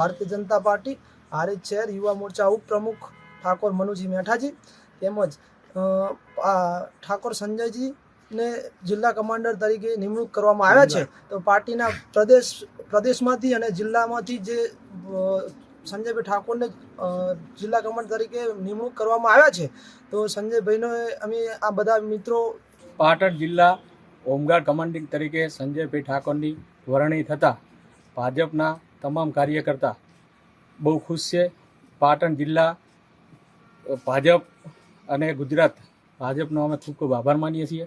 Bharatiya Janata party Harij शहर युवा मोर्चा उपप्रमुख ठाकुर मनुजी मेठाजी તેમજ ઠાકોર સંજયજી ને જિલ્લા કમાન્ડર તરીકે નિમણૂક કરવામાં આવ્યા છે। તો પાર્ટીના પ્રદેશમાંથી અને જિલ્લામાંથી જે સંજયભાઈ ઠાકોરને જિલ્લા કમાન્ડર તરીકે નિમણૂક કરવામાં આવ્યા છે। તો સંજયભાઈનો અમે આ બધા મિત્રો પાટણ જિલ્લા હોમગાર્ડ કમાન્ડિંગ તરીકે સંજયભાઈ ઠાકોરની વરણી થતાં ભાજપના તમામ કાર્યકર્તા બહુ ખુશ છે। પાટણ જિલ્લા ભાજપ અને ગુજરાત ભાજપનો અમે ખૂબ ખૂબ આભાર માનીએ છીએ।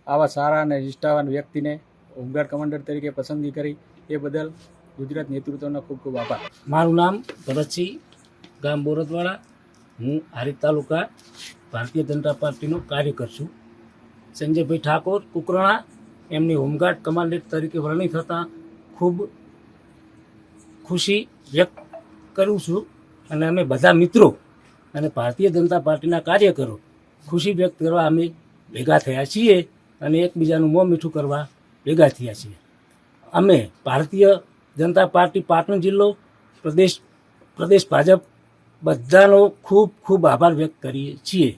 આવા સારા અને નિષ્ઠાવાન વ્યક્તિને હોમગાર્ડ કમાન્ડર તરીકે પસંદગી કરી એ બદલ ગુજરાત નેતૃત્વનો ખૂબ ખૂબ આભાર। મારું નામ ભરતસિંહ, ગામ બોરતવાડા, હું હારીજ તાલુકા ભારતીય જનતા પાર્ટીનો કાર્યકર છું। સંજયભાઈ ઠાકોર કુકરણા એમની હોમગાર્ડ કમાન્ડન્ટ તરીકે વરણી થતાં ખૂબ ખુશી વ્યક્ત કરું છું અને અમે બધા મિત્રો અને ભારતીય જનતા પાર્ટીના કાર્યકરો ખુશી વ્યક્ત કરવા અમે ભેગા થયા છીએ અને એકબીજાનું મોં મીઠું કરવા ભેગા થયા છીએ। અમે ભારતીય જનતા પાર્ટી પાટણ જિલ્લો પ્રદેશ ભાજપ બધાનો ખૂબ ખૂબ આભાર વ્યક્ત કરીએ છીએ।